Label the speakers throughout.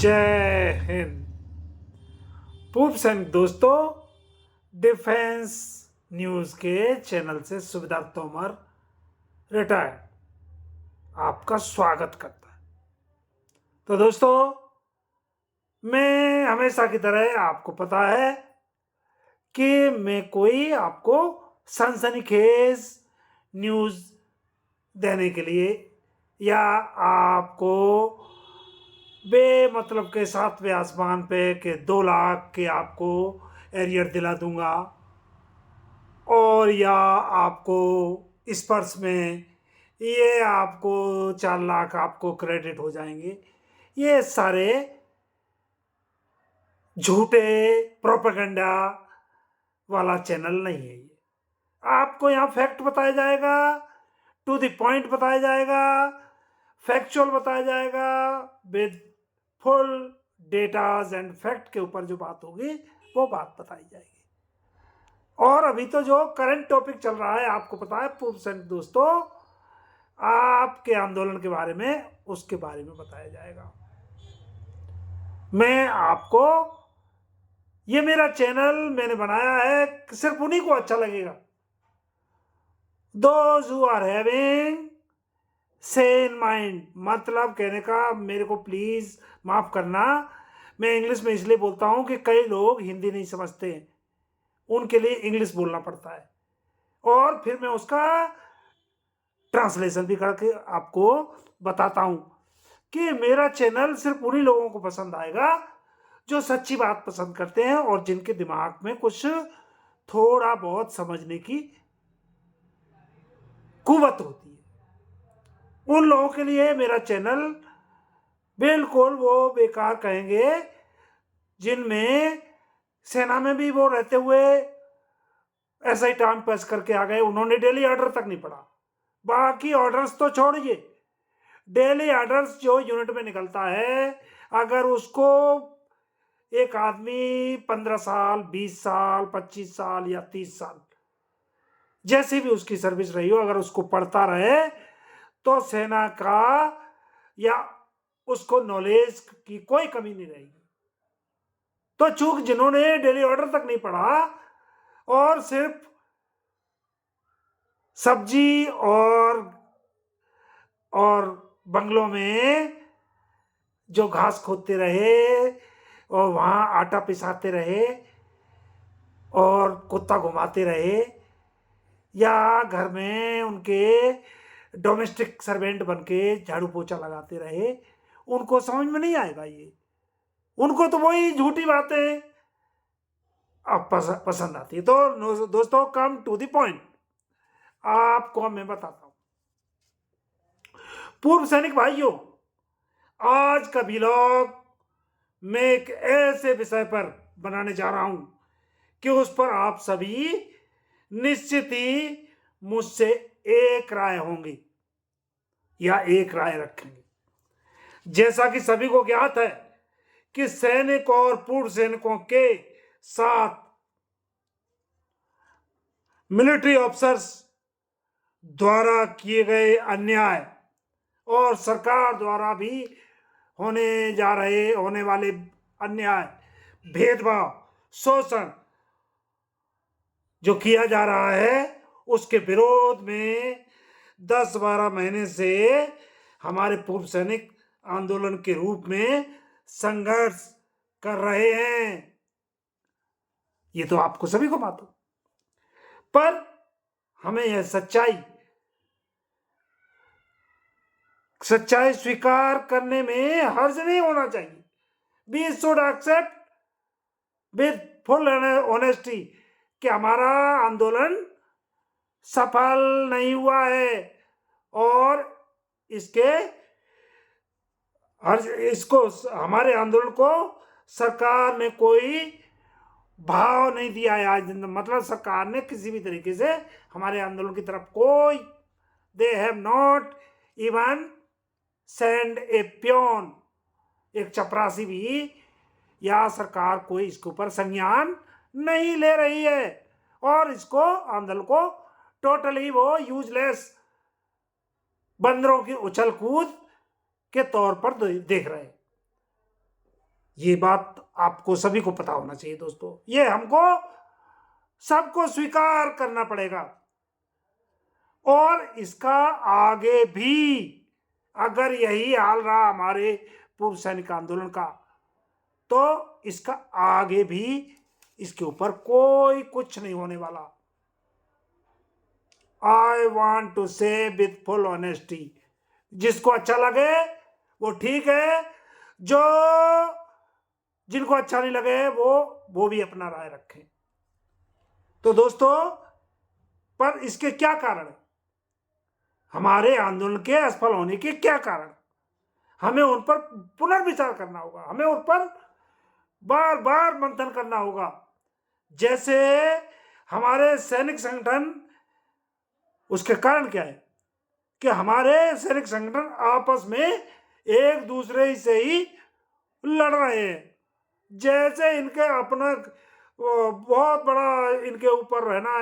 Speaker 1: जय हिंद। पूर्व सैनिक दोस्तों, डिफेंस न्यूज के चैनल से सुविधा तोमर रिटायर्ड आपका स्वागत करता है। तो दोस्तों, मैं हमेशा की तरह आपको पता है कि मैं कोई आपको सनसनीखेज न्यूज देने के लिए या आपको बेमतलब के सातवें आसमान पे के 2 लाख के आपको एरियर दिला दूंगा और या आपको स्पर्श में ये आपको 4 लाख आपको क्रेडिट हो जाएंगे। ये सारे झूठे प्रोपेगेंडा वाला चैनल नहीं है। ये आपको यहाँ फैक्ट बताया जाएगा, टू द पॉइंट बताया जाएगा, फैक्चुअल बताया जाएगा, with full datas and fact के ऊपर जो बात होगी वो बात बताई जाएगी। और अभी तो जो करंट टॉपिक चल रहा है आपको पता है पूर्व सैनिक दोस्तों, आपके आंदोलन के बारे में, उसके बारे में बताया जाएगा। मैं आपको, ये मेरा चैनल मैंने बनाया है सिर्फ उन्हीं को अच्छा लगेगा, those who are having sane mind. मतलब कहने का मेरे को प्लीज माफ करना, मैं इंग्लिश में इसलिए बोलता हूं कि कई लोग हिंदी नहीं समझते, उनके लिए इंग्लिश बोलना पड़ता है और फिर मैं उसका ट्रांसलेशन भी करके आपको बताता हूं कि मेरा चैनल सिर्फ उन्हीं लोगों को पसंद आएगा जो सच्ची बात पसंद करते हैं और जिनके दिमाग में कुछ थोड़ा बहुत समझने की कुवत होती है। उन लोगों के लिए मेरा चैनल बिल्कुल वो बेकार कहेंगे जिनमें सेना में भी वो रहते हुए ऐसा ही टाइम पास करके आ गए, उन्होंने डेली ऑर्डर तक नहीं पढ़ा। बाकी ऑर्डर्स तो छोड़िए, डेली ऑर्डर्स जो यूनिट में निकलता है, अगर उसको एक आदमी 15 साल 20 साल 25 साल या 30 साल जैसी भी उसकी सर्विस रही हो, अगर उसको पढ़ता रहे तो सेना का या उसको नॉलेज की कोई कमी नहीं रहेगी। तो चूक जिन्होंने डेली ऑर्डर तक नहीं पढ़ा और सिर्फ सब्जी और बंगलों में जो घास खोदते रहे और वहां आटा पिसाते रहे और कुत्ता घुमाते रहे या घर में उनके डोमेस्टिक सर्वेंट बनके झाड़ू पोछा लगाते रहे, उनको समझ में नहीं आएगा ये। उनको तो वही झूठी बातें अब पसंद आती है। तो दोस्तों, कम टू द पॉइंट आपको मैं बताता हूं। पूर्व सैनिक भाइयों, आज का व्लॉग मैं एक ऐसे विषय पर बनाने जा रहा हूं कि उस पर आप सभी निश्चित ही मुझसे एक राय होंगी या एक राय रखेंगे। जैसा कि सभी को ज्ञात है कि सैनिक और पूर्व सैनिकों के साथ मिलिट्री ऑफिसर्स द्वारा किए गए अन्याय और सरकार द्वारा भी होने वाले अन्याय, भेदभाव, शोषण जो किया जा रहा है, उसके विरोध में 10-12 महीने से हमारे पूर्व सैनिक आंदोलन के रूप में संघर्ष कर रहे हैं। ये तो आपको सभी को मालूम, पर हमें यह सच्चाई स्वीकार करने में हर्ज नहीं होना चाहिए। We should accept with full honesty कि हमारा आंदोलन सफल नहीं हुआ है और इसको हमारे आंदोलन को सरकार ने कोई भाव नहीं दिया है आज। मतलब सरकार ने किसी भी तरीके से हमारे आंदोलन की तरफ कोई, they have not even send A peon, एक चपरासी भी, या सरकार कोई इसके ऊपर संज्ञान नहीं ले रही है और इसको आंदोलन को टोटली वो यूजलेस बंदरों की उछल कूद के तौर पर देख रहे हैं। ये बात आपको सभी को पता होना चाहिए दोस्तों, ये हमको सबको स्वीकार करना पड़ेगा। और इसका आगे भी अगर यही हाल रहा हमारे पूर्व सैनिक आंदोलन का, तो इसका आगे भी इसके ऊपर कोई कुछ नहीं होने वाला। आई वॉन्ट टू से विथ फुल ऑनेस्टी, जिसको अच्छा लगे वो ठीक है, जो जिनको अच्छा नहीं लगे वो भी अपना राय रखें। तो दोस्तों, पर इसके क्या कारण है, हमारे आंदोलन के असफल होने के क्या कारण, हमें उन पर पुनर्विचार करना होगा, हमें उन पर बार बार मंथन करना होगा। जैसे हमारे सैनिक संगठन, उसके कारण क्या है कि हमारे सैनिक संगठन आपस में एक दूसरे से ही लड़ रहे हैं। जैसे इनके अपना बहुत बड़ा इनके ऊपर है ना,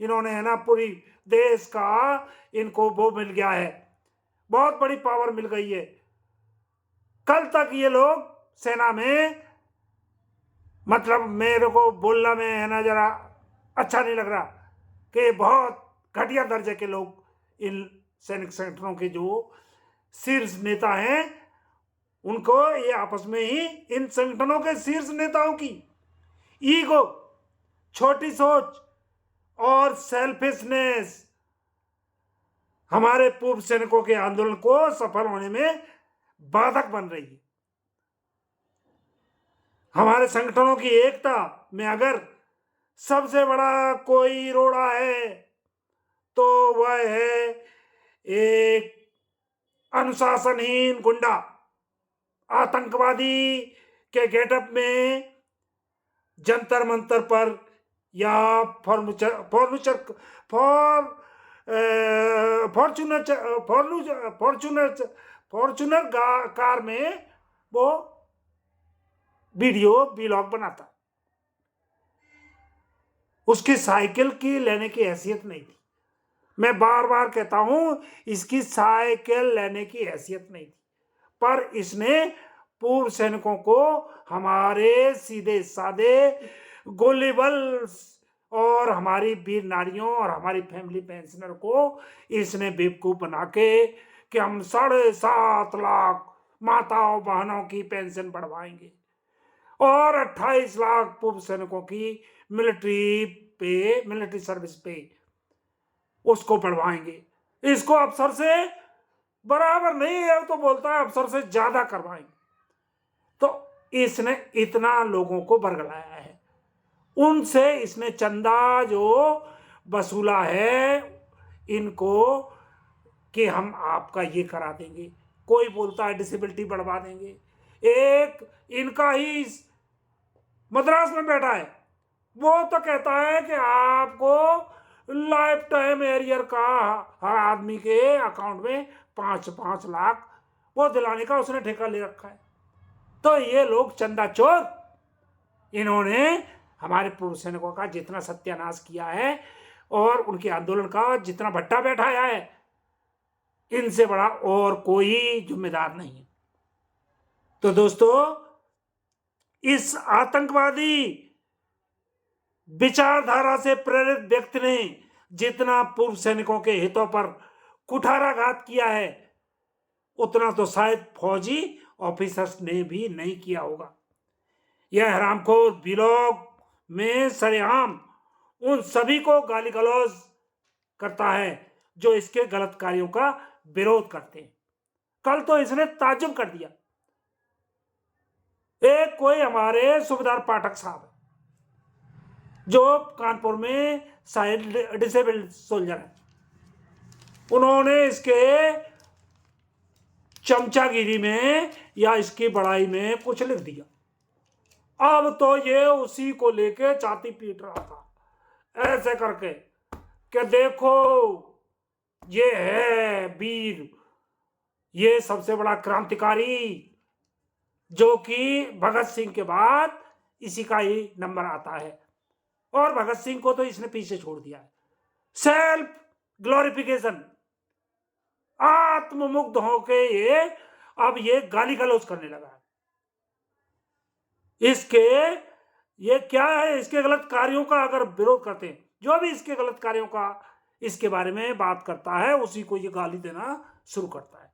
Speaker 1: इन्होंने है ना पूरी देश का इनको वो मिल गया है, बहुत बड़ी पावर मिल गई है। कल तक ये लोग सेना में, मतलब मेरे को बोलना में है ना जरा अच्छा नहीं लग रहा कि बहुत घटिया दर्जे के लोग इन सैनिक संगठनों के जो शीर्ष नेता हैं, उनको ये आपस में ही, इन संगठनों के शीर्ष नेताओं की ईगो, छोटी सोच और सेल्फिशनेस हमारे पूर्व सैनिकों के आंदोलन को सफल होने में बाधक बन रही है। हमारे संगठनों की एकता में अगर सबसे बड़ा कोई रोड़ा है तो वह है एक अनुशासनहीन गुंडा, आतंकवादी के गेटअप में जंतर मंतर पर या फॉर्चूनर कार में वो वीडियो ब्लॉग बनाता। उसकी साइकिल की लेने की हैसियत नहीं थी। मैं बार बार कहता हूं, इसकी साइकिल लेने की हैसियत नहीं थी, पर इसने पूर्व सैनिकों को, हमारे सीधे साधे गोलीबाज और हमारी वीर नारियों और हमारी फैमिली पेंशनर को इसने बेवकूफ बना के कि हम 7.5 लाख माताओं बहनों की पेंशन बढ़वाएंगे और 28 लाख पूर्व सैनिकों की मिलिट्री सर्विस पे उसको बढ़वाएंगे। इसको अफसर से बराबर नहीं है तो बोलता है अफसर से ज्यादा करवाएंगे। तो इसने इतना लोगों को बरगलाया है, उनसे इसने चंदा जो वसूला है इनको कि हम आपका ये करा देंगे। कोई बोलता है डिसेबिलिटी बढ़वा देंगे। एक इनका ही मद्रास में बैठा है, वो तो कहता है कि आपको लाइफ टाइम एरियर का हर आदमी के अकाउंट में 5-5 लाख वो दिलाने का उसने ठेका ले रखा है। तो ये लोग चंदा चोर, इन्होंने हमारे पूर्व सैनिकों का जितना सत्यानाश किया है और उनके आंदोलन का जितना भट्टा बैठाया है, इनसे बड़ा और कोई जिम्मेदार नहीं है। तो दोस्तों, इस आतंकवादी विचारधारा से प्रेरित व्यक्ति ने जितना पूर्व सैनिकों के हितों पर कुठाराघात किया है, उतना तो शायद फौजी ऑफिसर्स ने भी नहीं किया होगा। यह हरामखोर ब्लॉग में सरेआम उन सभी को गाली गलौज करता है जो इसके गलत कार्यों का विरोध करते हैं। कल तो इसने ताज्जुब कर दिया। एक कोई हमारे सूबेदार पाठक साहब जो कानपुर में शायद डिसेबल्ड सोल्जर है, उन्होंने इसके चमचागिरी में या इसकी बड़ाई में कुछ लिख दिया। अब तो ये उसी को लेके छाती पीट रहा था ऐसे करके कि देखो ये है वीर, ये सबसे बड़ा क्रांतिकारी, जो कि भगत सिंह के बाद इसी का ही नंबर आता है। और भगत सिंह को तो इसने पीछे छोड़ दिया है। सेल्फ ग्लोरिफिकेशन, आत्ममुग्ध होके ये अब ये गाली गलौज करने लगा है। इसके ये क्या है, इसके गलत कार्यों का अगर विरोध करते हैं, जो भी इसके गलत कार्यों का इसके बारे में बात करता है उसी को ये गाली देना शुरू करता है।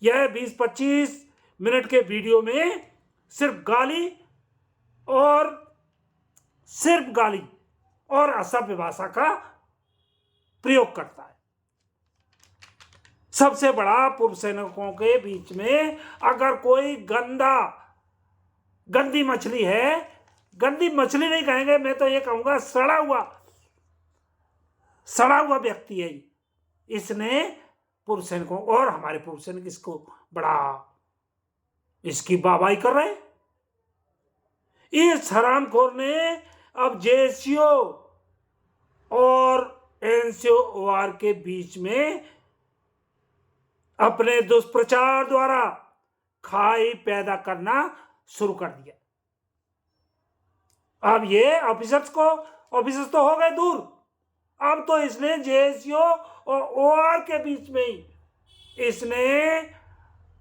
Speaker 1: यह 20-25 मिनट के वीडियो में सिर्फ गाली और असभ्य भाषा का प्रयोग करता है। सबसे बड़ा पूर्व सैनिकों के बीच में अगर कोई गंदी मछली है, गंदी मछली नहीं कहेंगे, मैं तो ये कहूंगा सड़ा हुआ व्यक्ति है। इसने पूर्व सैनिकों और हमारे पूर्व सैनिक इसको बड़ा इसकी वाहवाही कर रहे हैं। इस हरामखोर ने अब जेसीओ और एनसीओआर के बीच में अपने दुष्प्रचार द्वारा खाई पैदा करना शुरू कर दिया। अब ये ऑफिसर्स तो हो गए दूर, अब तो इसने जेसीओ और ओआर के बीच में ही इसने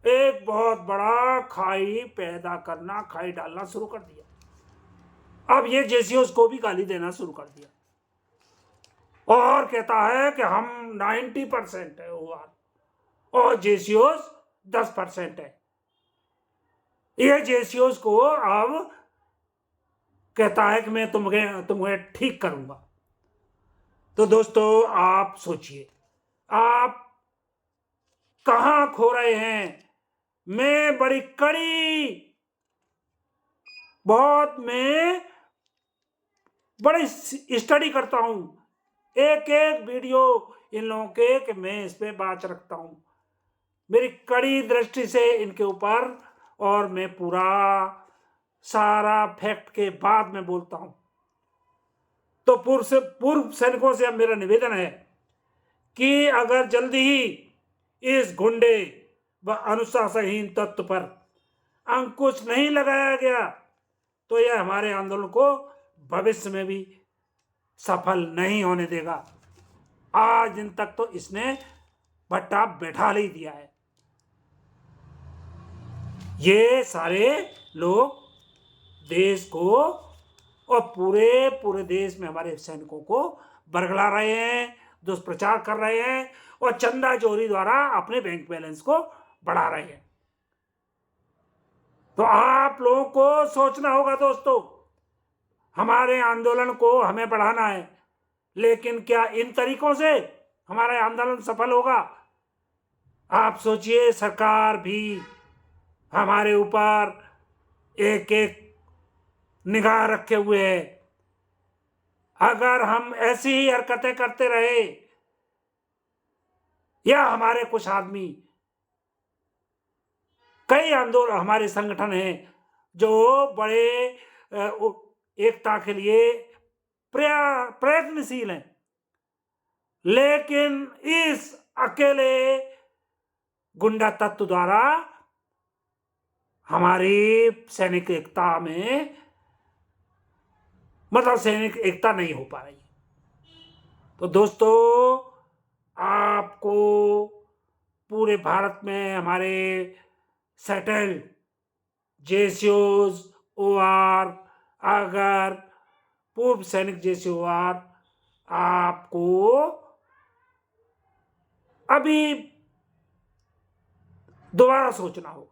Speaker 1: एक बहुत बड़ा खाई डालना शुरू कर दिया। अब ये जेसीओ को भी गाली देना शुरू कर दिया और कहता है कि हम 90% है ओआर और जेसीओ 10% है। ये जेसीओ को अब कहता है कि मैं तुम्हें ठीक करूंगा। तो दोस्तों आप सोचिए, आप कहां खो रहे हैं। मैं बड़ी स्टडी करता हूं, एक वीडियो इन लोगों के कि मैं इस पे बात रखता हूं, मेरी कड़ी दृष्टि से इनके ऊपर, और मैं पूरा सारा फैक्ट के बाद में बोलता हूं। तो पूर्व सैनिकों से अब मेरा निवेदन है कि अगर जल्दी ही इस गुंडे व अनुशासनहीन तत्व पर अंकुश नहीं लगाया गया तो यह हमारे आंदोलन को भविष्य में भी सफल नहीं होने देगा। आज दिन तक तो इसने भट्टा बैठा ही दिया है। ये सारे लोग देश को और पूरे देश में हमारे सैनिकों को बरगला रहे हैं, दुष्प्रचार कर रहे हैं और चंदा चोरी द्वारा अपने बैंक बैलेंस को बढ़ा रहे हैं। तो आप लोगों को सोचना होगा दोस्तों, हमारे आंदोलन को हमें बढ़ाना है, लेकिन क्या इन तरीकों से हमारा आंदोलन सफल होगा? आप सोचिए, सरकार भी हमारे ऊपर एक एक निगाह रखे हुए है। अगर हम ऐसी ही हरकतें करते रहे या हमारे कुछ आदमी, कई आंदोलन हमारे संगठन हैं जो बड़े एकता के लिए प्रयत्नशील हैं, लेकिन इस अकेले गुंडा तत्व द्वारा हमारी सैनिक एकता में सैनिक एकता नहीं हो पा रही। तो दोस्तों, आपको पूरे भारत में हमारे सेटल्ड जेसीओज ओआर, अगर पूर्व सैनिक जेसीओआर, आपको अभी दोबारा सोचना होगा।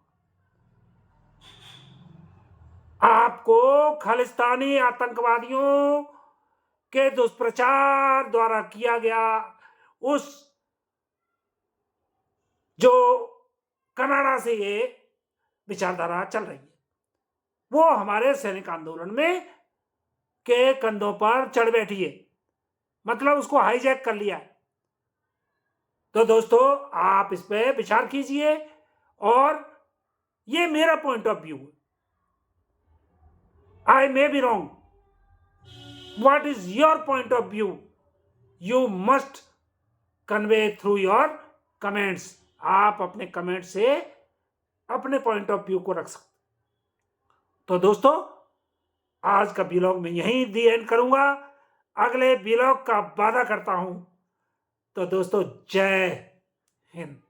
Speaker 1: आपको खालिस्तानी आतंकवादियों के दुष्प्रचार द्वारा किया गया उस जो कनाडा से ये विचारधारा चल रही है, वो हमारे सैनिक आंदोलन में के कंधों पर चढ़ बैठी है, मतलब उसको हाईजैक कर लिया है। तो दोस्तों, आप इस पे विचार कीजिए और ये मेरा पॉइंट ऑफ व्यू है। I may be wrong. What is your point of view? You must convey through your comments. आप अपने कमेंट से अपने पॉइंट ऑफ व्यू को रख सकते। तो दोस्तों, आज का व्लॉग मैं यहीं दी एंड करूंगा, अगले व्लॉग का वादा करता हूं। तो दोस्तों, जय हिंद।